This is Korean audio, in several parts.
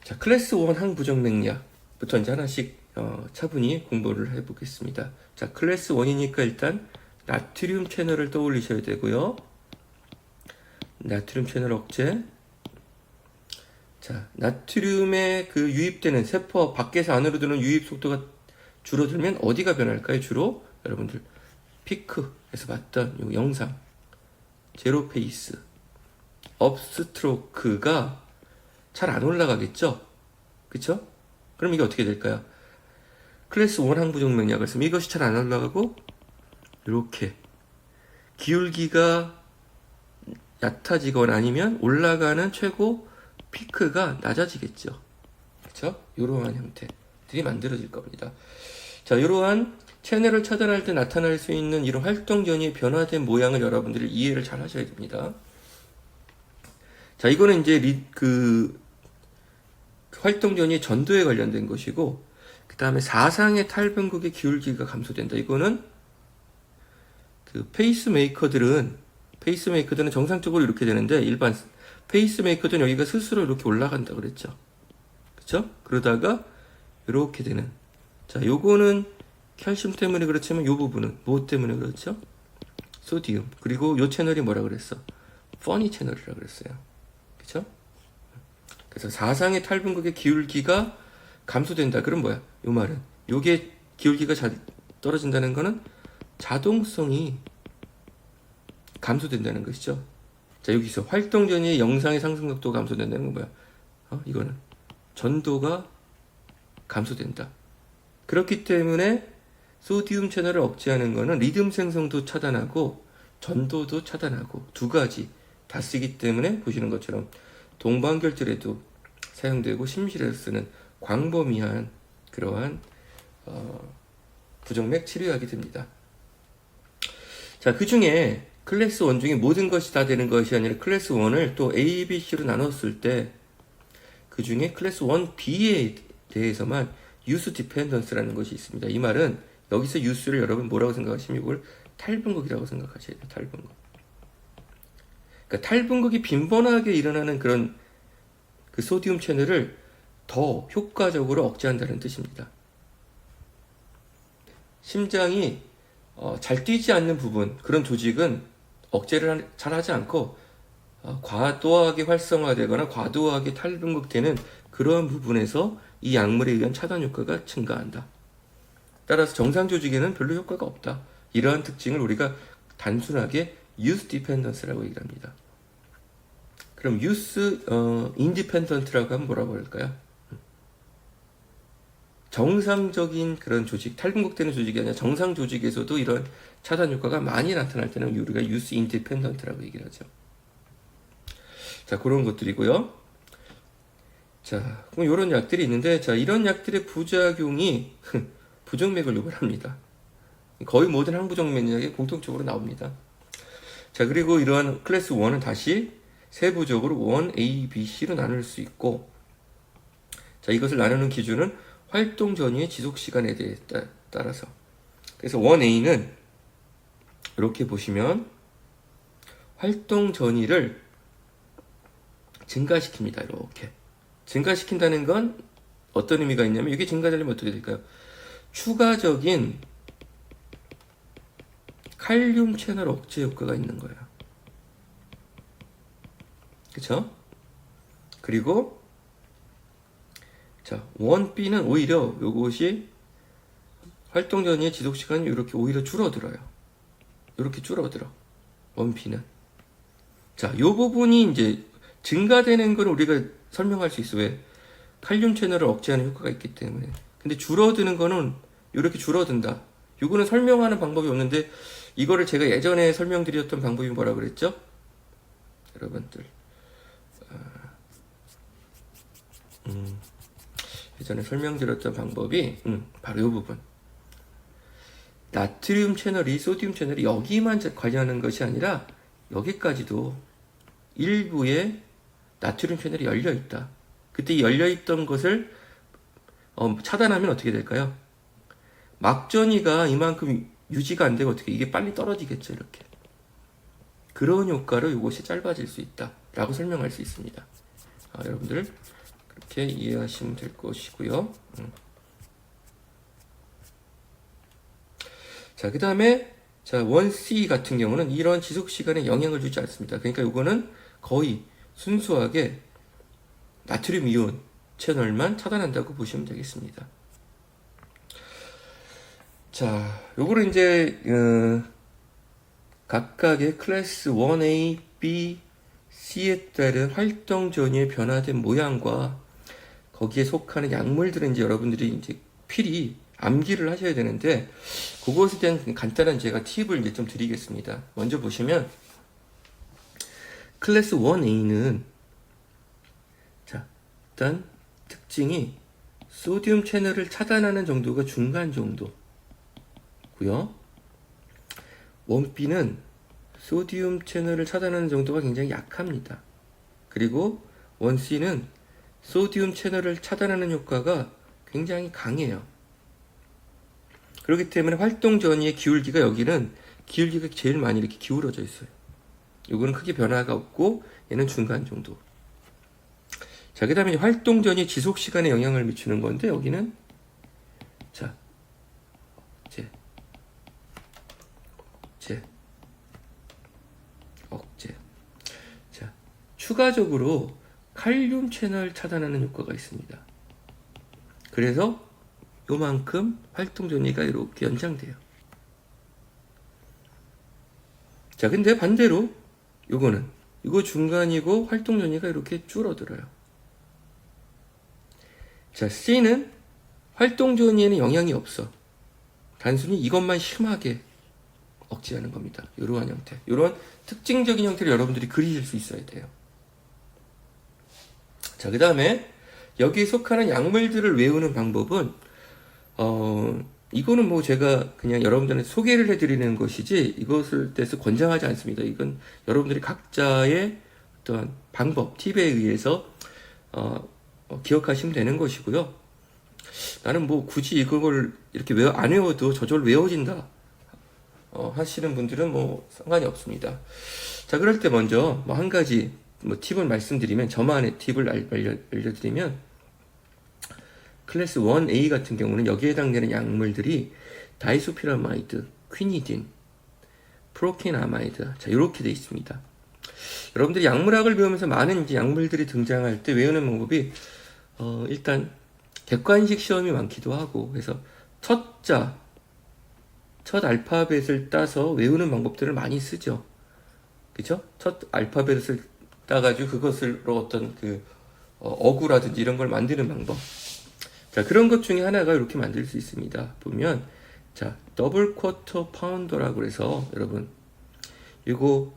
자, 클래스 1 항부정 맥락부터 이제 하나씩 차분히 공부를 해보겠습니다. 자, 클래스 1이니까 일단 나트륨 채널을 떠올리셔야 되고요. 나트륨 채널 억제. 자, 나트륨에 그 유입되는 세포 밖에서 안으로 드는 유입 속도가 줄어들면 어디가 변할까요? 주로 여러분들 피크에서 봤던 이 영상 제로 페이스 업스트로크가 잘 안 올라가겠죠? 그쵸? 그럼 이게 어떻게 될까요? 클래스 1 항부정 맥락을 쓰면 이것이 잘 안 올라가고 이렇게 기울기가 얕아지거나 아니면 올라가는 최고 피크가 낮아지겠죠. 그쵸? 이러한 형태들이 만들어질 겁니다. 자, 이러한 채널을 차단할 때 나타날 수 있는 이런 활동 전이의 변화된 모양을 여러분들이 이해를 잘 하셔야 됩니다. 자, 이거는 이제 활동 전이의 전도에 관련된 것이고, 그 다음에 사상의 탈변곡의 기울기가 감소된다. 이거는 그 페이스메이커들은 정상적으로 이렇게 되는데, 일반 페이스메이커들은 여기가 스스로 이렇게 올라간다 그랬죠. 그쵸? 그러다가 이렇게 되는. 자, 요거는 칼슘 때문에 그렇지만 요 부분은 뭐 때문에 그렇죠? 소디움. 그리고 요 채널이 뭐라 그랬어? 퍼니 채널이라 그랬어요. 그쵸? 그래서 사상의 탈분극의 기울기가 감소된다. 그럼 뭐야? 요 말은 요게 기울기가 떨어진다는 거는 자동성이 감소된다는 것이죠. 자, 여기서 활동 전의 영상의 상승 속도가 감소된다는 건 뭐야? 이거는 전도가 감소된다. 그렇기 때문에 소디움 채널을 억제하는 거는 리듬 생성도 차단하고 전도도 차단하고 두 가지 다 쓰기 때문에 보시는 것처럼 동반결절에도 사용되고 심실에서 쓰는 광범위한 그러한 부정맥 치료약이 됩니다. 자, 그 중에 클래스 1 중에 모든 것이 다 되는 것이 아니라 클래스 1을 또 A, B, C로 나눴을 때 그 중에 클래스 1B에 대해서만 유스 디펜던스라는 것이 있습니다. 이 말은 여기서 유스를 여러분 뭐라고 생각하시면 이걸 탈분극이라고 생각하셔야 돼요. 탈분극. 그러니까 탈분극이 빈번하게 일어나는 그런 그 소디움 채널을 더 효과적으로 억제한다는 뜻입니다. 심장이 잘 뛰지 않는 부분, 그런 조직은 억제를 잘 하지 않고 과도하게 활성화되거나 과도하게 탈분극되는 그러한 부분에서 이 약물에 의한 차단 효과가 증가한다. 따라서 정상 조직에는 별로 효과가 없다. 이러한 특징을 우리가 단순하게 use dependence라고 얘기를 합니다. 그럼 use independent라고 하면 뭐라고 할까요? 정상적인 그런 조직, 탈분극되는 조직이 아니라 정상 조직에서도 이런 차단 효과가 많이 나타날 때는 우리가 use independent라고 얘기를 하죠. 자, 그런 것들이고요. 자, 그럼 이런 약들이 있는데, 자, 이런 약들의 부작용이 부정맥을 유발합니다. 거의 모든 항부정 맥락에 공통적으로 나옵니다. 자, 그리고 이러한 클래스 1은 다시 세부적으로 1A, B, C로 나눌 수 있고, 자, 이것을 나누는 기준은 활동 전후의 지속 시간에 대해 따라서. 그래서 1A는 이렇게 보시면 활동 전이를 증가시킵니다. 이렇게 증가시킨다는 건 어떤 의미가 있냐면 이게 증가되려면 어떻게 될까요? 추가적인 칼륨 채널 억제 효과가 있는 거예요. 그쵸? 그리고 자, 1B는 오히려 요것이 활동 전후의 지속 시간이 이렇게 오히려 줄어들어요. 이렇게 줄어들어. 1B는. 자, 요 부분이 이제 증가되는 걸 우리가 설명할 수 있어. 왜? 칼륨 채널을 억제하는 효과가 있기 때문에. 근데 줄어드는 거는 이렇게 줄어든다. 요거는 설명하는 방법이 없는데 이거를 제가 예전에 설명드렸던 방법이 뭐라 그랬죠? 여러분들 예전에 설명드렸던 방법이 바로 이 부분. 나트륨 채널이 소디움 채널이 여기만 관여하는 것이 아니라 여기까지도 일부에 나트륨 채널이 열려있다. 그때 열려있던 것을 차단하면 어떻게 될까요? 막전이가 이만큼 유지가 안 되고 어떻게 이게 빨리 떨어지겠죠. 이렇게. 그런 효과로 이것이 짧아질 수 있다 라고 설명할 수 있습니다. 여러분들 그렇게 이렇게 이해하시면 될 것이고요. 자, 그 다음에 자, 1C 같은 경우는 이런 지속 시간에 영향을 주지 않습니다. 그러니까 이거는 거의 순수하게 나트륨 이온 채널만 차단한다고 보시면 되겠습니다. 자, 요거를 이제 각각의 클래스 1A, B, C에 따른 활동 전이의 변화된 모양과 거기에 속하는 약물들은 이제 여러분들이 이제 필히 암기를 하셔야 되는데, 그것에 대한 간단한 제가 팁을 이제 좀 드리겠습니다. 먼저 보시면 클래스 1A는 자, 일단 특징이 소디움 채널을 차단하는 정도가 중간 정도고요. 1B는 소디움 채널을 차단하는 정도가 굉장히 약합니다. 그리고 1C는 소디움 채널을 차단하는 효과가 굉장히 강해요. 그렇기 때문에 활동 전이의 기울기가 여기는 기울기가 제일 많이 이렇게 기울어져 있어요. 이거는 크게 변화가 없고 얘는 중간 정도. 자, 그 다음에 활동 전이 지속 시간에 영향을 미치는 건데 여기는 자, 억제. 자, 추가적으로 칼륨 채널 차단하는 효과가 있습니다. 그래서 요만큼 활동 전이가 이렇게 연장돼요. 자, 근데 반대로 이거 중간이고 활동 전이가 이렇게 줄어들어요. 자, C는 활동 전이에는 영향이 없어. 단순히 이것만 심하게 억제하는 겁니다. 이러한 형태, 이런 특징적인 형태를 여러분들이 그리실 수 있어야 돼요. 자, 그 다음에 여기에 속하는 약물들을 외우는 방법은 이거는 뭐 제가 그냥 여러분들한테 소개를 해드리는 것이지 이것을 대해서 권장하지 않습니다. 이건 여러분들이 각자의 어떤 방법, 팁에 의해서 기억하시면 되는 것이고요. 나는 뭐 굳이 이걸 이렇게 안 외워도 저절로 외워진다 하시는 분들은 뭐 상관이 없습니다. 자, 그럴 때 먼저 뭐 한 가지 뭐 팁을 말씀드리면, 저만의 팁을 알려드리면, 클래스 1A 같은 경우는 여기에 해당되는 약물들이 다이소피라마이드, 퀴니딘, 프로케나마이드, 자, 이렇게 되어 있습니다. 여러분들이 약물학을 배우면서 많은 이제 약물들이 등장할 때 외우는 방법이 일단 객관식 시험이 많기도 하고, 그래서 첫 알파벳을 따서 외우는 방법들을 많이 쓰죠. 그죠? 첫 알파벳을 따가지고 그것으로 어떤 어구라든지 이런 걸 만드는 방법. 자, 그런 것 중에 하나가 이렇게 만들 수 있습니다. 보면, 자, 더블 쿼터 파운더라고 해서, 여러분, 이거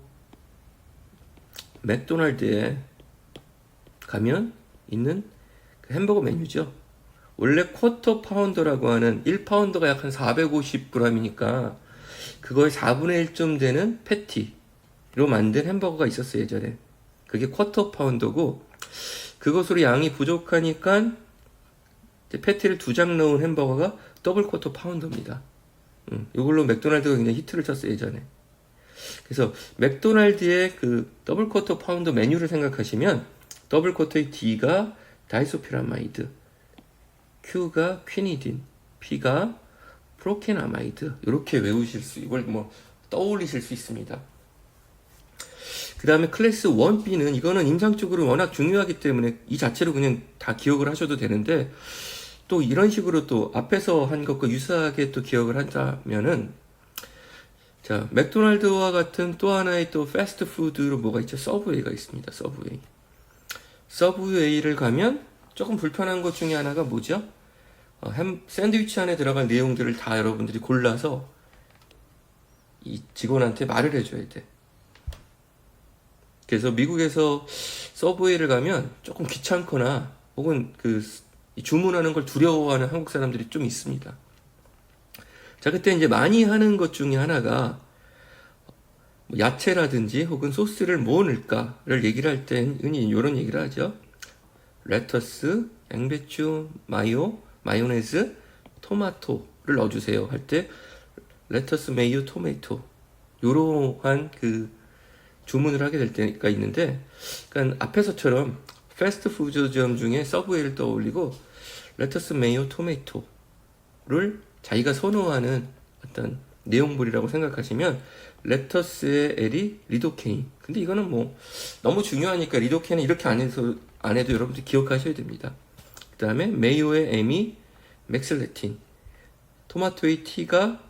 맥도날드에 가면 있는 그 햄버거 메뉴죠. 원래 쿼터 파운더라고 하는 1파운더가 약 한 450g이니까 그거의 4분의 1좀 되는 패티로 만든 햄버거가 있었어요, 예전에. 그게 쿼터 파운더고, 그것으로 양이 부족하니까 패티를 2장 넣은 햄버거가 더블 쿼터 파운더입니다. 이걸로 맥도날드가 굉장히 히트를 쳤어요, 예전에. 그래서 맥도날드의 그 더블 쿼터 파운더 메뉴를 생각하시면, 더블 쿼터의 D가 다이소피라마이드, Q가 퀴니딘, P가 프로케나마이드, 이렇게 이걸 뭐 떠올리실 수 있습니다. 그 다음에 클래스 1B는 이거는 임상적으로 워낙 중요하기 때문에 이 자체로 그냥 다 기억을 하셔도 되는데, 또 이런 식으로 또 앞에서 한 것과 유사하게 또 기억을 한다면은, 자, 맥도날드와 같은 또 하나의 또 패스트푸드로 뭐가 있죠? 서브웨이가 있습니다. 서브웨이를 가면 조금 불편한 것 중에 하나가 뭐죠? 샌드위치 안에 들어갈 내용들을 다 여러분들이 골라서 이 직원한테 말을 해줘야 돼. 그래서 미국에서 서브웨이를 가면 조금 귀찮거나 혹은 주문하는 걸 두려워하는 한국 사람들이 좀 있습니다. 자, 그때 이제 많이 하는 것 중에 하나가 야채라든지 혹은 소스를 뭐 넣을까를 얘기를 할 땐 흔히 이런 얘기를 하죠. 레터스, 양배추, 마요네즈, 토마토를 넣어주세요 할 때 레터스, 메이오, 토마토 이러한 주문을 하게 될 때가 있는데, 그러니까 앞에서처럼 패스트푸드점 중에 서브웨이를 떠올리고 레터스, 메요, 토마토를 자기가 선호하는 어떤 내용물이라고 생각하시면 레터스의 L이 리도케인. 근데 이거는 뭐 너무 중요하니까 리도케인은 이렇게 안 해도 여러분들 기억하셔야 됩니다. 그 다음에 메요의 M이 맥슬레틴, 토마토의 T가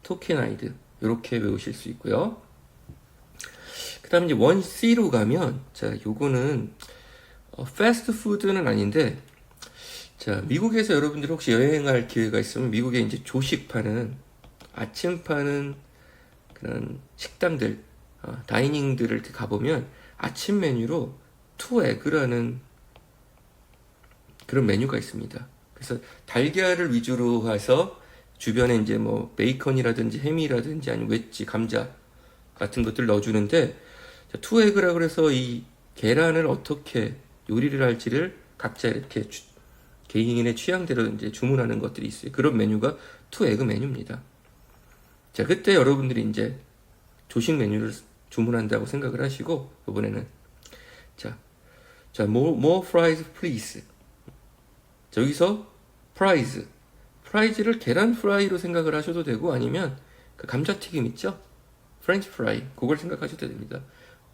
토케나이드. 이렇게 외우실 수 있고요. 그 다음에 이제 1C로 가면, 자, 요거는 패스트푸드는 아닌데, 자, 미국에서 여러분들 혹시 여행할 기회가 있으면 미국에 이제 조식 파는, 아침 파는 그런 식당들, 다이닝들을 이렇게 가보면 아침 메뉴로 투에그라는 그런 메뉴가 있습니다. 그래서 달걀을 위주로 해서 주변에 이제 뭐 베이컨이라든지 햄이라든지 아니면 웨지, 감자 같은 것들 넣어주는데, 투에그라 그래서 이 계란을 어떻게 요리를 할지를 각자 이렇게 개인의 취향대로 이제 주문하는 것들이 있어요. 그런 메뉴가 투에그 메뉴입니다. 자, 그때 여러분들이 이제 조식 메뉴를 주문한다고 생각을 하시고, 이번에는 자, more fries please. 자, 여기서 프라이즈를 계란 프라이로 생각을 하셔도 되고, 아니면 그 감자튀김 있죠? 프렌치 프라이, 그걸 생각하셔도 됩니다.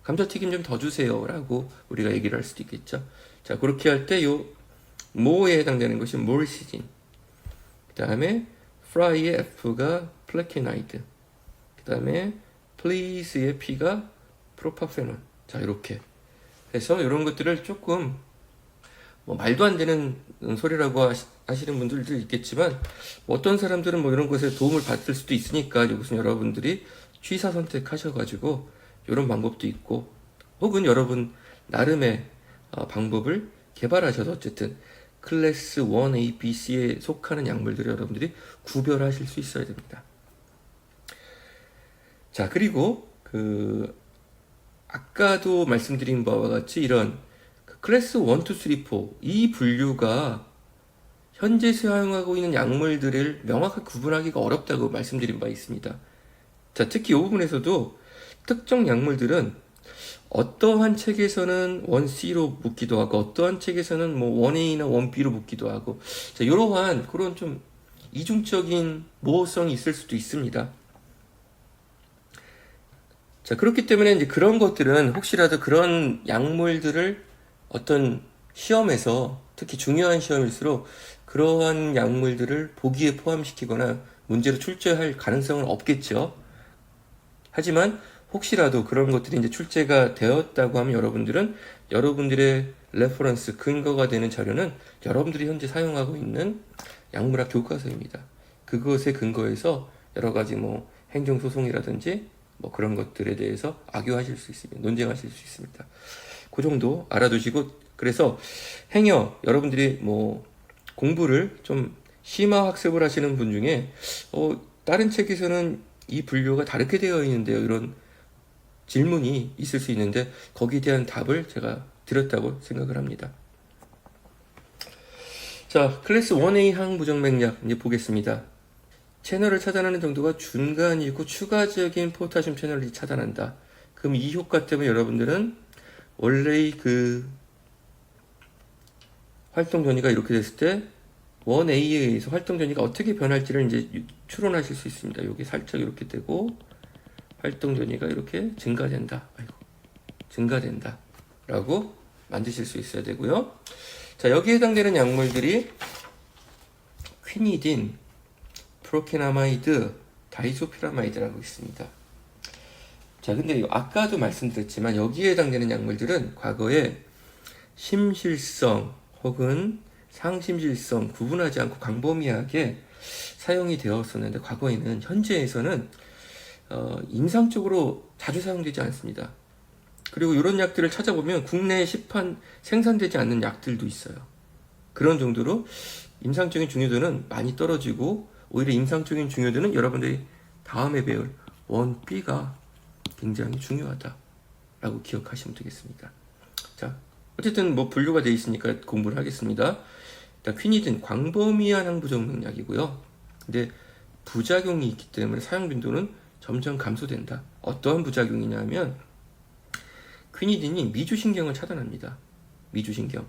감자튀김 좀 더 주세요 라고 우리가 얘기를 할 수도 있겠죠. 자, 그렇게 할 때 요 more에 해당되는 것이 more season, 그 다음에 fry의 F가 플래케나이드, 그 다음에 please의 P가 프로파페논. 자, 이렇게 해서 이런 것들을 조금 뭐 말도 안 되는 소리라고 하시는 분들도 있겠지만, 뭐 어떤 사람들은 뭐 이런 것에 도움을 받을 수도 있으니까 이것은 여러분들이 취사 선택하셔가지고 이런 방법도 있고, 혹은 여러분 나름의 방법을 개발하셔서 어쨌든 클래스 1, A, B, C에 속하는 약물들을 여러분들이 구별하실 수 있어야 됩니다. 자, 그리고 아까도 말씀드린 바와 같이 이런 클래스 1, 2, 3, 4 이 분류가 현재 사용하고 있는 약물들을 명확하게 구분하기가 어렵다고 말씀드린 바 있습니다. 자, 특히 이 부분에서도 특정 약물들은 어떠한 책에서는 1C로 묶기도 하고, 어떠한 책에서는 뭐 1A나 1B로 묶기도 하고, 자, 이러한 그런 좀 이중적인 모호성이 있을 수도 있습니다. 자, 그렇기 때문에 이제 그런 것들은 혹시라도 그런 약물들을 어떤 시험에서, 특히 중요한 시험일수록 그러한 약물들을 보기에 포함시키거나 문제로 출제할 가능성은 없겠죠. 하지만 혹시라도 그런 것들이 이제 출제가 되었다고 하면 여러분들은 여러분들의 레퍼런스, 근거가 되는 자료는 여러분들이 현재 사용하고 있는 약물학 교과서입니다. 그것에 근거해서 여러 가지 뭐 행정소송이라든지 뭐 그런 것들에 대해서 악유하실 수 있습니다. 논쟁하실 수 있습니다. 그 정도 알아두시고, 그래서 행여 여러분들이 뭐 공부를 좀 심화 학습을 하시는 분 중에 다른 책에서는 이 분류가 다르게 되어 있는데요, 이런 질문이 있을 수 있는데 거기에 대한 답을 제가 드렸다고 생각을 합니다. 자, 클래스 1A 항부정 맥락 이제 보겠습니다. 채널을 차단하는 정도가 중간이고 추가적인 포타슘 채널을 차단한다. 그럼 이 효과 때문에 여러분들은 원래의 그 활동 전이가 이렇게 됐을 때 1A에 의해서 활동 전이가 어떻게 변할지를 이제 추론하실 수 있습니다. 여기 살짝 이렇게 되고 활동 전이가 이렇게 증가된다. 증가된다. 라고 만드실 수 있어야 되고요. 자, 여기에 해당되는 약물들이 퀴니딘, 프로케나마이드, 다이소피라마이드라고 있습니다. 자, 근데 아까도 말씀드렸지만 여기에 해당되는 약물들은 과거에 심실성 혹은 상심실성 구분하지 않고 광범위하게 사용이 되었었는데, 과거에는, 현재에서는 임상적으로 자주 사용되지 않습니다. 그리고 이런 약들을 찾아보면 국내에 생산되지 않는 약들도 있어요. 그런 정도로 임상적인 중요도는 많이 떨어지고, 오히려 임상적인 중요도는 여러분들이 다음에 배울 1B가 굉장히 중요하다라고 기억하시면 되겠습니다. 자, 어쨌든 뭐 분류가 되어 있으니까 공부를 하겠습니다. 일단 퀴니딘 광범위한 항부정맥 약이고요. 근데 부작용이 있기 때문에 사용 빈도는 점점 감소된다. 어떠한 부작용이냐면 퀴니딘이 미주신경을 차단합니다. 미주신경.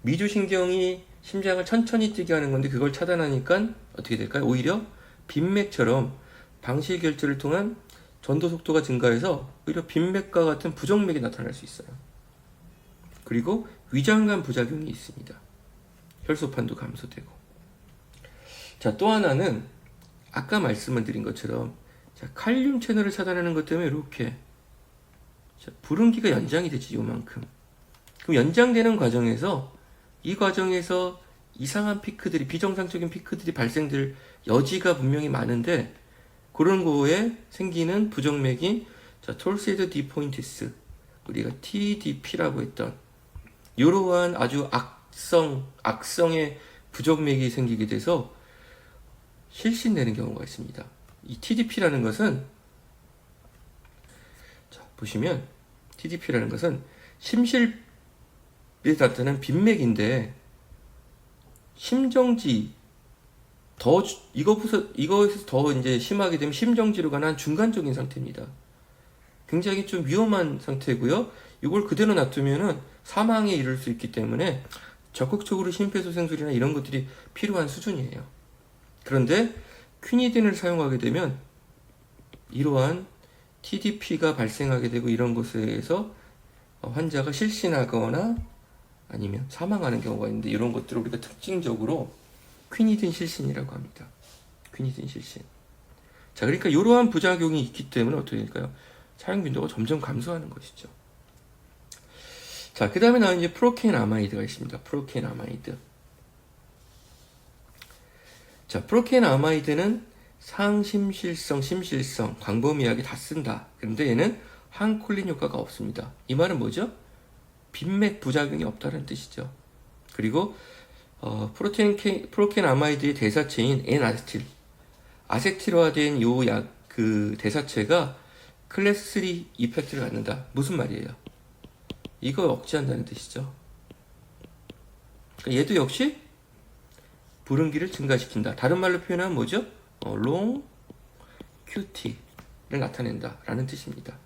미주신경이 심장을 천천히 뛰게 하는 건데 그걸 차단하니까 어떻게 될까요? 오히려 빈맥처럼 방실결제를 통한 전도 속도가 증가해서 오히려 빈맥과 같은 부정맥이 나타날 수 있어요. 그리고 위장관 부작용이 있습니다. 혈소판도 감소되고. 자, 또 하나는 아까 말씀을 드린 것처럼 자, 칼륨 채널을 차단하는 것 때문에 이렇게 자, 불응기가 연장이 되지 요만큼. 그럼 연장되는 과정에서 이 과정에서 이상한 피크들이 비정상적인 피크들이 발생될 여지가 분명히 많은데 그런 거에 생기는 부정맥인 자, 톨세드 디포인티스 우리가 TDP라고 했던 이러한 아주 악성의 부정맥이 생기게 돼서 실신내는 경우가 있습니다. 이 TDP라는 것은 자, 보시면 TDP라는 것은 심실에 나타나는 빈맥인데 심정지 이거에서 더 이제 심하게 되면 심정지로 가는 중간적인 상태입니다. 굉장히 좀 위험한 상태고요. 이걸 그대로 놔두면은 사망에 이를 수 있기 때문에 적극적으로 심폐소생술이나 이런 것들이 필요한 수준이에요. 그런데 퀴니딘을 사용하게 되면 이러한 TDP가 발생하게 되고 이런 것에서 환자가 실신하거나 아니면 사망하는 경우가 있는데 이런 것들을 우리가 특징적으로 퀴니딘 실신이라고 합니다. 퀴니딘 실신. 자, 그러니까 이러한 부작용이 있기 때문에 어떻게 될까요? 사용 빈도가 점점 감소하는 것이죠. 자, 그 다음에 나온 이제 프로케인 아마이드가 있습니다. 프로케인 아마이드. 자, 프로케인 아마이드는 상심실성, 심실성, 광범위하게 다 쓴다. 그런데 얘는 항콜린 효과가 없습니다. 이 말은 뭐죠? 빈맥 부작용이 없다는 뜻이죠. 그리고 프로케인 아마이드의 대사체인 N아세틸, 아세틸화된 그 대사체가 클래스 3 이펙트를 갖는다. 무슨 말이에요? 이거 억제한다는 뜻이죠. 그러니까 얘도 역시 불응기를 증가시킨다. 다른 말로 표현하면 뭐죠? 롱 QT를 나타낸다 라는 뜻입니다.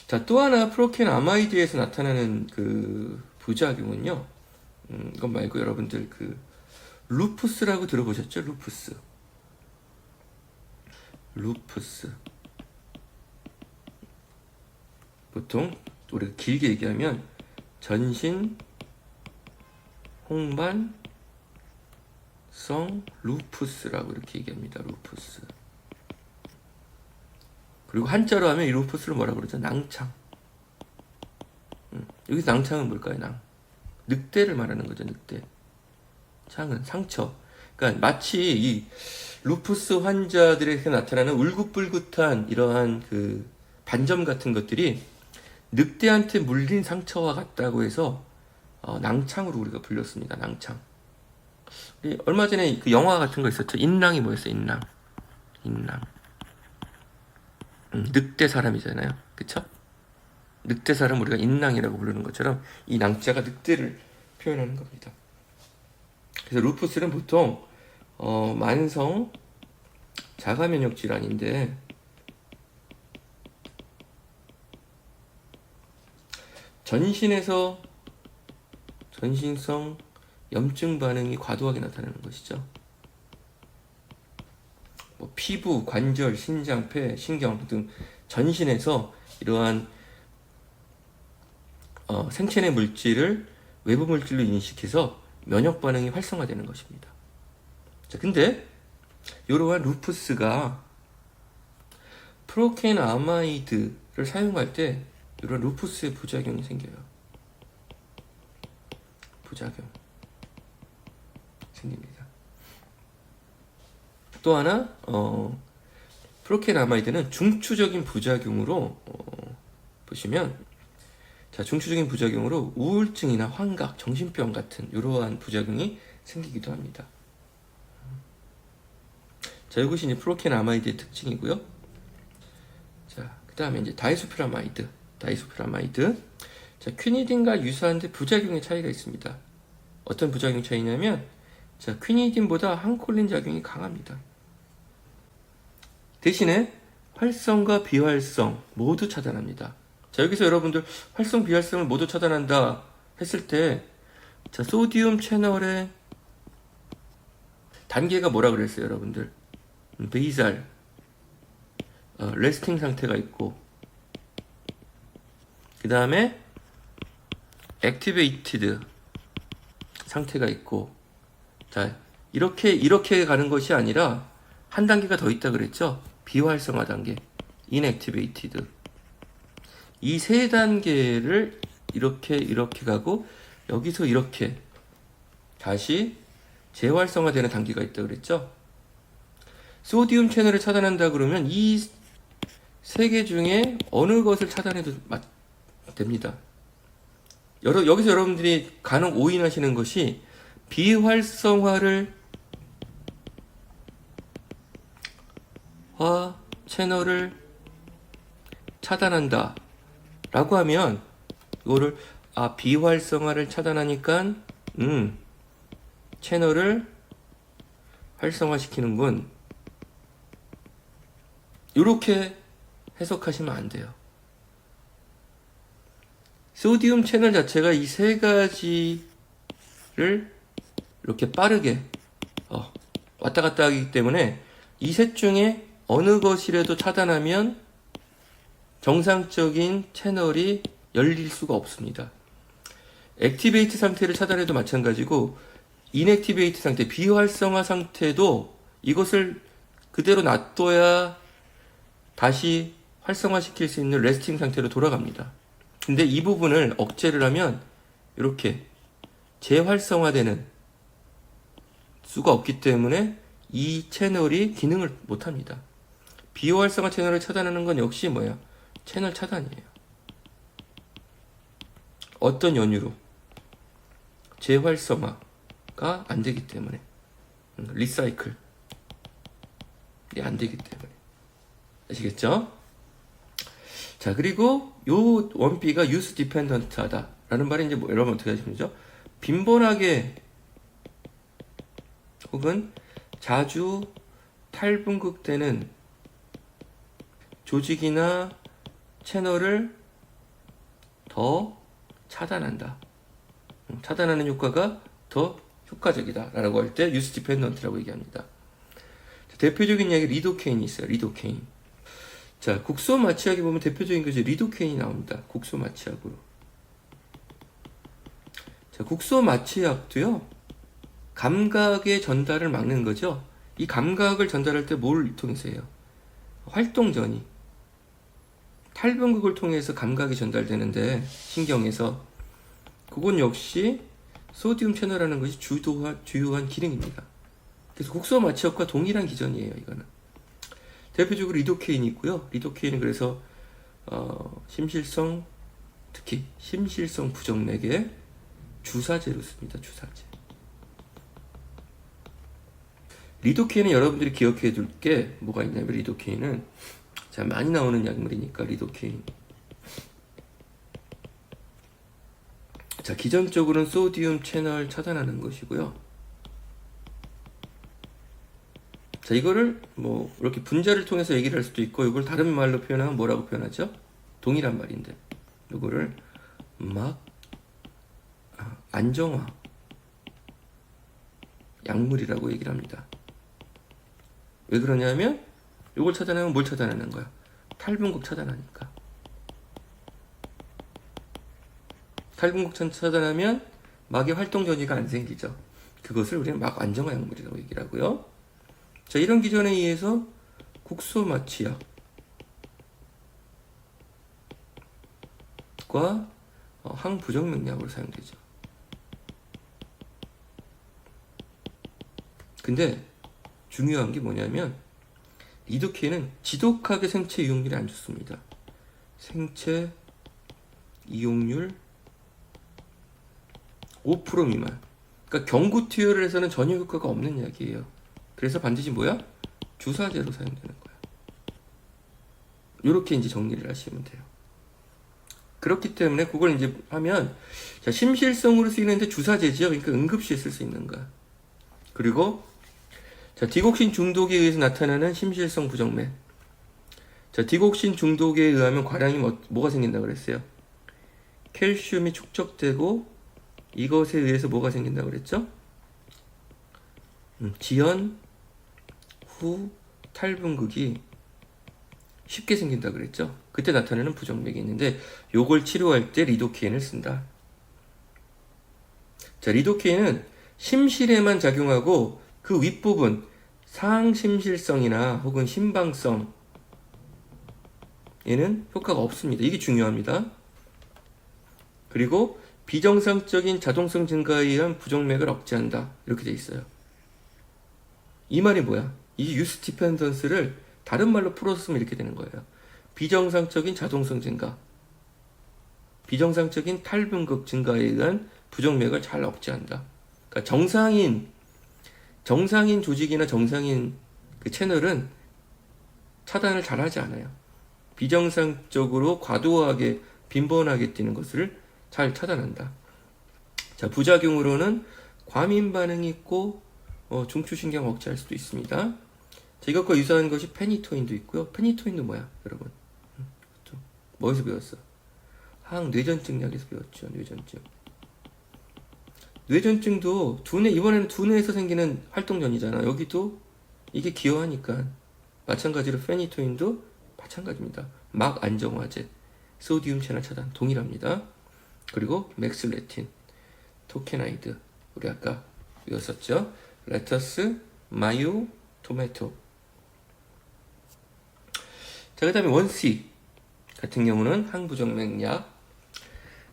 자, 또 하나 프로케인 아마이드에서 나타나는 그 부작용은요. 이건 말고 여러분들 그 루푸스라고 들어보셨죠? 루푸스. 보통 우리가 길게 얘기하면 전신 홍반성 루푸스라고 이렇게 얘기합니다. 루푸스. 그리고 한자로 하면 이 루푸스를 뭐라고 그러죠? 낭창. 여기서 낭창은 뭘까요? 늑대를 말하는 거죠. 늑대. 창은 상처. 그러니까 마치 이 루푸스 환자들에게 나타나는 울긋불긋한 이러한 그 반점 같은 것들이 늑대한테 물린 상처와 같다고 해서 낭창으로 우리가 불렸습니다. 낭창. 얼마 전에 그 영화 같은 거 있었죠. 인랑이 뭐였어요? 인랑. 늑대 사람이잖아요. 그쵸? 늑대 사람 우리가 인랑이라고 부르는 것처럼 이 낭자가 늑대를 표현하는 겁니다. 그래서 루푸스는 보통 만성 자가면역 질환인데 전신에서 전신성 염증 반응이 과도하게 나타나는 것이죠. 뭐 피부, 관절, 신장, 폐, 신경 등 전신에서 이러한 생체 내 물질을 외부 물질로 인식해서 면역 반응이 활성화되는 것입니다. 자, 근데 이러한 루푸스가 프로케인 아마이드를 사용할 때 이런 루푸스의 부작용이 생겨요. 부작용 생깁니다. 또 하나 프로케인 아마이드는 중추적인 부작용으로 보시면 자, 중추적인 부작용으로 우울증이나 환각, 정신병 같은 이러한 부작용이 생기기도 합니다. 자, 이것이 이제 프로케인 아마이드의 특징이고요. 자, 그 다음에 이제 다이소피라마이드. 자, 퀴니딘과 유사한데 부작용의 차이가 있습니다. 어떤 부작용 차이냐면, 자, 퀴니딘보다 항콜린 작용이 강합니다. 대신에 활성과 비활성 모두 차단합니다. 자, 여기서 여러분들 활성 비활성을 모두 차단한다 했을 때, 자, 소디움 채널의 단계가 뭐라 그랬어요, 여러분들? 베이살, 레스팅 상태가 있고, 그 다음에 액티베이티드 상태가 있고, 자, 이렇게 가는 것이 아니라 한 단계가 더 있다 그랬죠? 비활성화 단계, inactivated. 이 세 단계를 이렇게 가고, 여기서 이렇게 다시 재활성화되는 단계가 있다 그랬죠? 소디움 채널을 차단한다 그러면 이 세 개 중에 어느 것을 차단해도 됩니다. 여기서 여러분들이 간혹 오인하시는 것이 비활성화를 채널을 차단한다 라고 하면 이거를 비활성화를 차단하니까 채널을 활성화시키는군, 이렇게 해석하시면 안 돼요. 소디움 채널 자체가 이 세 가지를 이렇게 빠르게 왔다 갔다 하기 때문에 이 셋 중에 어느 것이라도 차단하면 정상적인 채널이 열릴 수가 없습니다. 액티베이트 상태를 차단해도 마찬가지고, 인액티베이트 상태, 비활성화 상태도 이것을 그대로 놔둬야 다시 활성화시킬 수 있는 레스팅 상태로 돌아갑니다. 근데 이 부분을 억제를 하면 이렇게 재활성화되는 수가 없기 때문에 이 채널이 기능을 못합니다. 비활성화 채널을 차단하는 건 역시 뭐야? 채널 차단이에요. 어떤 연유로? 재활성화가 안 되기 때문에, 리사이클이 안 되기 때문에. 아시겠죠? 자, 그리고 요 원비가 유스 디펜던트 하다 라는 말이 이제 여러분 어떻게 하시면 되죠? 빈번하게 혹은 자주 탈분극되는 조직이나 채널을 더 차단한다. 차단하는 효과가 더 효과적이다 라고 할 때 유스 디펜던트라고 얘기합니다. 자, 대표적인 이야기 리도케인이 있어요. 리도케인. 자, 국소 마취약에 보면 대표적인 것이 리도케인이 나옵니다. 국소 마취약으로. 자, 국소 마취약도요, 감각의 전달을 막는 거죠. 이 감각을 전달할 때 뭘 통해서 해요? 활동 전이. 탈분극을 통해서 감각이 전달되는데, 신경에서. 그건 역시 소디움 채널이라는 것이 주요한 기능입니다. 그래서 국소 마취약과 동일한 기전이에요, 이거는. 대표적으로 리도케인이 있고요. 리도케인은 그래서 심실성, 특히 심실성 부정맥의 주사제로 씁니다. 주사제. 리도케인은 여러분들이 기억해 둘 게 뭐가 있냐면, 리도케인은 자, 많이 나오는 약물이니까 리도케인. 자, 기전적으로는 소디움 채널 차단하는 것이고요. 자, 이거를 뭐 이렇게 분자를 통해서 얘기를 할 수도 있고, 이걸 다른 말로 표현하면 뭐라고 표현하죠? 동일한 말인데, 이거를 안정화 약물이라고 얘기를 합니다. 왜 그러냐면 이걸 차단하면 뭘 차단하는 거야? 탈분극 차단하니까. 탈분극 차단하면 막의 활동 전이가 안 생기죠. 그것을 우리는 막 안정화 약물이라고 얘기를 하고요. 자, 이런 기전에 의해서 국소 마취약과 항부정맥약으로 사용되죠. 근데 중요한 게 뭐냐면, 리도케인은 지독하게 생체 이용률이 안 좋습니다. 생체 이용률 5% 미만. 그러니까 경구 투여를 해서는 전혀 효과가 없는 약이에요. 그래서 반드시 뭐야? 주사제로 사용되는 거야. 이렇게 이제 정리를 하시면 돼요. 그렇기 때문에 그걸 이제 하면, 자, 심실성으로 쓰이는데 주사제죠. 그러니까 응급시에 쓸 수 있는 거야. 그리고 자, 디곡신 중독에 의해서 나타나는 심실성 부정맥. 자, 디곡신 중독에 의하면 과량이 뭐가 생긴다 그랬어요? 칼슘이 축적되고 이것에 의해서 뭐가 생긴다 그랬죠? 지연 후 탈분극이 쉽게 생긴다 그랬죠? 그때 나타나는 부정맥이 있는데 요걸 치료할 때 리도케인을 쓴다. 자, 리도케인은 심실에만 작용하고 그 윗부분 상심실성이나 혹은 심방성 얘는 효과가 없습니다. 이게 중요합니다. 그리고 비정상적인 자동성 증가에 의한 부정맥을 억제한다. 이렇게 돼 있어요. 이 말이 뭐야? 이 유스 디펜던스를 다른 말로 풀어서 쓰면 이렇게 되는 거예요. 비정상적인 자동성 증가, 비정상적인 탈분극 증가에 의한 부정맥을 잘 억제한다. 그러니까 정상인 조직이나 정상인 그 채널은 차단을 잘 하지 않아요. 비정상적으로 과도하게 빈번하게 뛰는 것을 잘 차단한다. 자, 부작용으로는 과민 반응이 있고 중추신경 억제할 수도 있습니다. 자, 이것과 유사한 것이 페니토인도 있고요. 페니토인도 뭐야, 여러분? 뭐에서 배웠어? 항뇌전증 약에서 배웠죠. 뇌전증도 이번에는 두뇌에서 생기는 활동전이잖아. 여기도 이게 기여하니까 마찬가지로 페니토인도 마찬가지입니다. 막 안정화제, 소디움 채널 차단 동일합니다. 그리고 맥슬레틴, 토케나이드 우리 아까 외웠었죠. 레터스, 마요, 토마토. 자, 그 다음에 원시 같은 경우는 항부정맥약.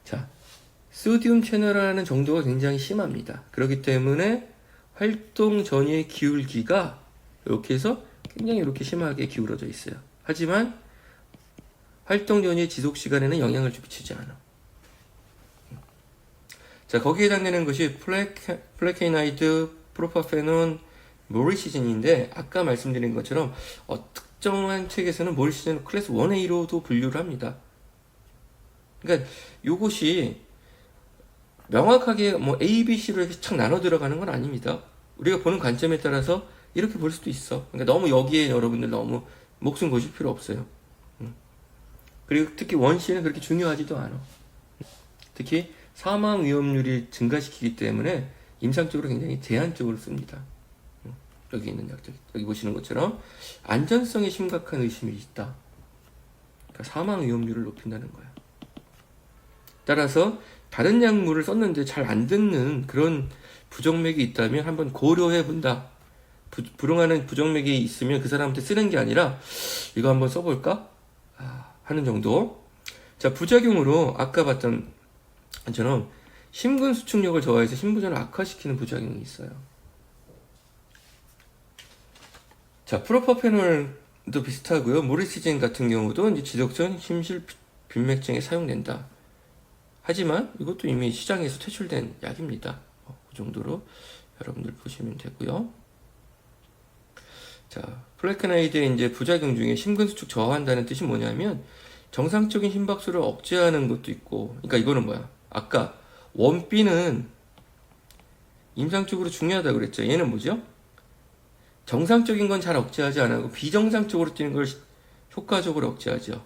자, 소디움 채널화하는 정도가 굉장히 심합니다. 그렇기 때문에 활동 전후의 기울기가 이렇게 해서 굉장히 이렇게 심하게 기울어져 있어요. 하지만 활동 전후의 지속 시간에는 영향을 미치지 않아. 자, 거기에 해당되는 것이 플래케나이드, 프로파페논, 모리시즌인데 아까 말씀드린 것처럼 특정한 책에서는 모리시즌 클래스 1A로도 분류를 합니다. 그러니까 요것이 명확하게 뭐 A, B, C로 이렇게 착 나눠 들어가는 건 아닙니다. 우리가 보는 관점에 따라서 이렇게 볼 수도 있어. 그러니까 너무 여기에 여러분들 너무 목숨 거실 필요 없어요. 그리고 특히 원시는 그렇게 중요하지도 않아. 특히 사망 위험률이 증가시키기 때문에 임상적으로 굉장히 제한적으로 씁니다. 여기 있는 약들, 여기 보시는 것처럼 안전성에 심각한 의심이 있다. 그러니까 사망 위험률을 높인다는 거야. 따라서 다른 약물을 썼는데 잘 안 듣는 그런 부정맥이 있다면 한번 고려해 본다. 불응하는 부정맥이 있으면 그 사람한테 쓰는 게 아니라 이거 한번 써볼까? 하는 정도. 자, 부작용으로 아까 봤던 것처럼 심근수축력을 저하해서 심부전을 악화시키는 부작용이 있어요. 자, 프로파페놀도 비슷하고요. 모리시진 같은 경우도 이제 지속전 심실빈맥증에 사용된다. 하지만 이것도 이미 시장에서 퇴출된 약입니다. 그 정도로 여러분들 보시면 되고요. 자, 플래케나이드의 이제 부작용 중에 심근수축 저하한다는 뜻이 뭐냐면 정상적인 심박수를 억제하는 것도 있고, 그러니까 이거는 뭐야? 아까 원비는 임상적으로 중요하다 그랬죠. 얘는 뭐죠? 정상적인 건 잘 억제하지 않고 비정상적으로 뛰는 걸 효과적으로 억제하죠.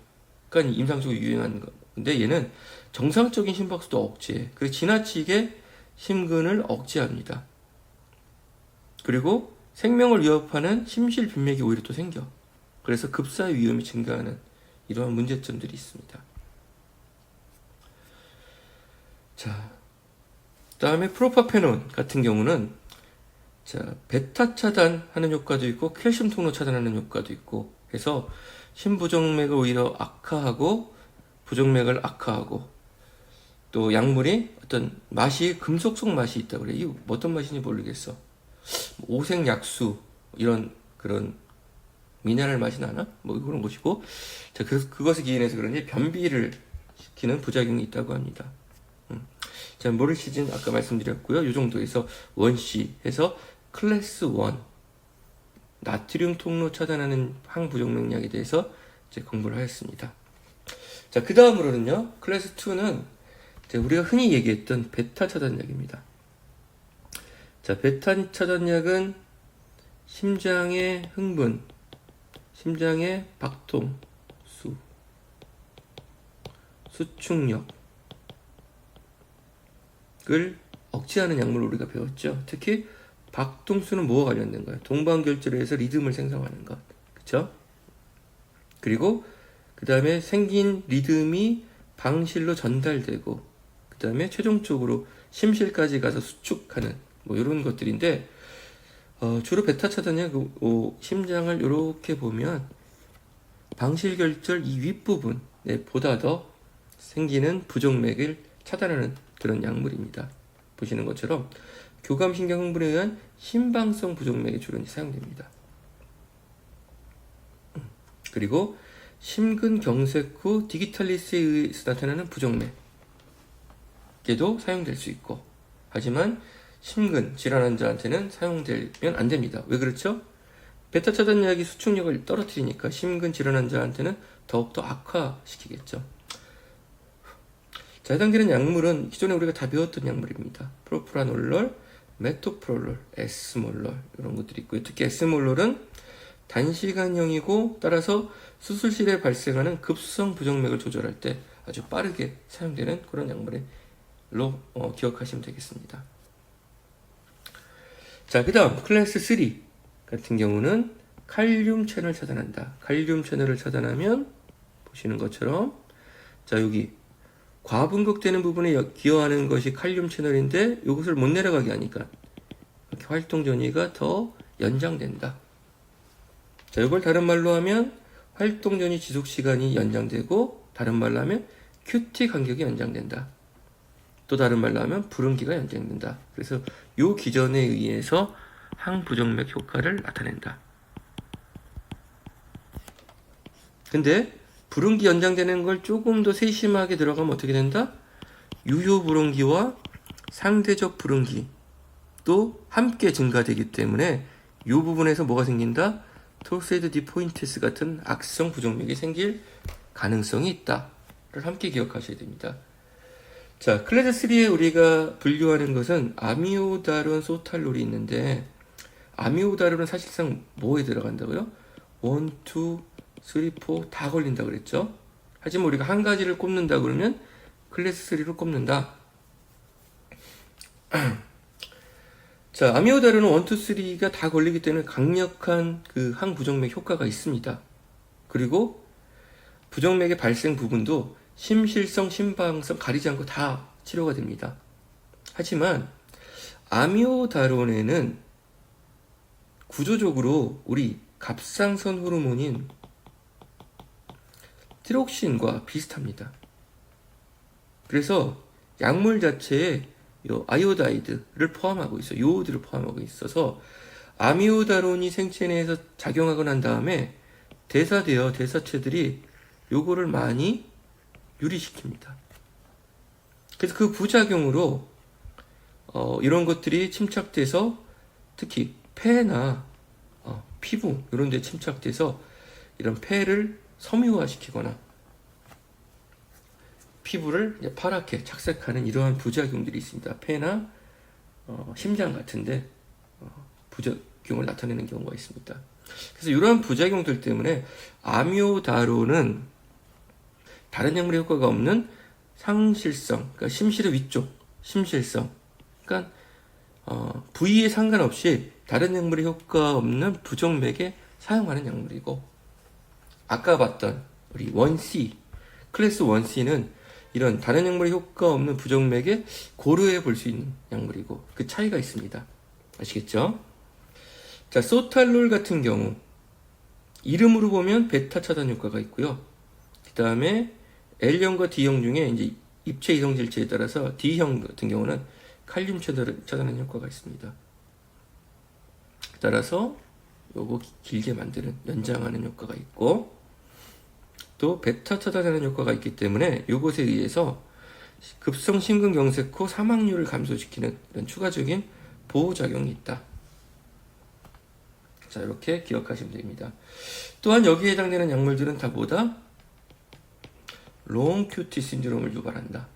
그러니까 임상적으로 유행하는 거. 근데 얘는 정상적인 심박수도 억제해. 그래서 지나치게 심근을 억제합니다. 그리고 생명을 위협하는 심실빈맥이 오히려 또 생겨. 그래서 급사의 위험이 증가하는 이러한 문제점들이 있습니다. 자, 다음에 프로파페논 같은 경우는 자, 베타 차단하는 효과도 있고 칼슘 통로 차단하는 효과도 있고 해서 심부정맥을 오히려 악화하고 부정맥을 악화하고 또 약물이 어떤 맛이 금속성 맛이 있다고 그래. 이 어떤 맛인지 모르겠어. 오색약수 이런 그런 미네랄 맛이 나나? 뭐 그런 것이고, 자, 그것에 기인해서 그런지 변비를 시키는 부작용이 있다고 합니다. 자, 모리시진 아까 말씀드렸고요. 이 정도에서 원시 해서 클래스 1 나트륨 통로 차단하는 항부정맥약에 대해서 이제 공부를 하였습니다. 자, 그 다음으로는요, 클래스 2는 우리가 흔히 얘기했던 베타 차단약입니다. 자, 베타 차단약은 심장의 흥분, 심장의 박통, 수축력을 억제하는 약물을 우리가 배웠죠. 특히 박동수는 뭐와 관련된 거예요? 동반결절을 해서 리듬을 생성하는 것. 그쵸? 그리고 그 다음에 생긴 리듬이 방실로 전달되고 그 다음에 최종적으로 심실까지 가서 수축하는 뭐 이런 것들인데 주로 베타 차단약 심장을 이렇게 보면 방실결절 이 윗부분에 보다 더 생기는 부정맥을 차단하는 그런 약물입니다. 보시는 것처럼 교감신경 흥분에 의한 심방성 부정맥이 주로 사용됩니다. 그리고 심근경색 후 디기탈리스에 의해서 나타나는 부정맥에도 사용될 수 있고, 하지만 심근 질환 환자한테는 사용되면 안 됩니다. 왜 그렇죠? 베타 차단약이 수축력을 떨어뜨리니까 심근 질환 환자한테는 더욱더 악화시키겠죠. 자, 해당되는 약물은 기존에 우리가 다 배웠던 약물입니다. 프로프라놀롤, 메토프롤롤, 에스몰롤 이런 것들이 있고요. 특히 에스몰롤은 단시간형이고 따라서 수술실에 발생하는 급성 부정맥을 조절할 때 아주 빠르게 사용되는 그런 약물로 기억하시면 되겠습니다. 자, 그 다음 클래스 3 같은 경우는 칼륨 채널을 차단한다. 칼륨 채널을 차단하면 보시는 것처럼 자, 여기 과분극되는 부분에 기여하는 것이 칼륨 채널인데 이것을 못 내려가게 하니까 이렇게 활동 전이가 더 연장된다. 자, 이걸 다른 말로 하면 활동 전이 지속 시간이 연장되고, 다른 말로 하면 QT 간격이 연장된다. 또 다른 말로 하면 불응기가 연장된다. 그래서 이 기전에 의해서 항부정맥 효과를 나타낸다. 근데 불응기 연장되는 걸 조금 더 세심하게 들어가면 어떻게 된다? 유효 불응기와 상대적 불응기도 함께 증가되기 때문에 이 부분에서 뭐가 생긴다? 톨세이드 디포인티스 같은 악성 부정맥이 생길 가능성이 있다를 함께 기억하셔야 됩니다. 자, 클래스 3에 우리가 분류하는 것은 아미오다론, 소탈롤이 있는데, 아미오다론은 사실상 뭐에 들어간다고요? 1, 2, 3, 4 다 걸린다 그랬죠? 하지만 우리가 한 가지를 꼽는다 그러면 클래스 3로 꼽는다. 자, 아미오다론은 1, 2, 3가 다 걸리기 때문에 강력한 그 항부정맥 효과가 있습니다. 그리고 부정맥의 발생 부분도 심실성, 심방성 가리지 않고 다 치료가 됩니다. 하지만 아미오다론에는 구조적으로 우리 갑상선 호르몬인 티록신과 비슷합니다. 그래서 약물 자체에 요 아이오다이드를 포함하고 있어요. 요오드를 포함하고 있어서 아미오다론이 생체 내에서 작용하고 난 다음에 대사체들이 요거를 많이 유리시킵니다. 그래서 그 부작용으로 이런 것들이 침착돼서 특히 폐나 피부 이런 데 침착돼서 이런 폐를 섬유화시키거나 피부를 파랗게 착색하는 이러한 부작용들이 있습니다. 폐나 심장 같은데 부작용을 나타내는 경우가 있습니다. 그래서 이러한 부작용들 때문에 아미오다론은 다른 약물의 효과가 없는 상실성, 그러니까 심실의 위쪽, 심실성, 그러니까 부위에 상관없이 다른 약물의 효과 없는 부정맥에 사용하는 약물이고, 아까 봤던 우리 1C, 클래스 1C는 이런 다른 약물의 효과 없는 부정맥에 고려해 볼 수 있는 약물이고, 그 차이가 있습니다. 아시겠죠? 자, 소탈롤 같은 경우 이름으로 보면 베타 차단 효과가 있고요. 그 다음에 L형과 D형 중에 이제 입체 이성질체에 따라서 D형 같은 경우는 칼륨 차단하는 효과가 있습니다. 따라서 요거 길게 만드는 연장하는 효과가 있고, 또 베타 차단하는 효과가 있기 때문에 요것에 의해서 급성 심근경색 후 사망률을 감소시키는 이런 추가적인 보호작용이 있다. 자, 이렇게 기억하시면 됩니다. 또한 여기에 해당되는 약물들은 다 뭐다? 롱 QT 신드롬을 유발한다.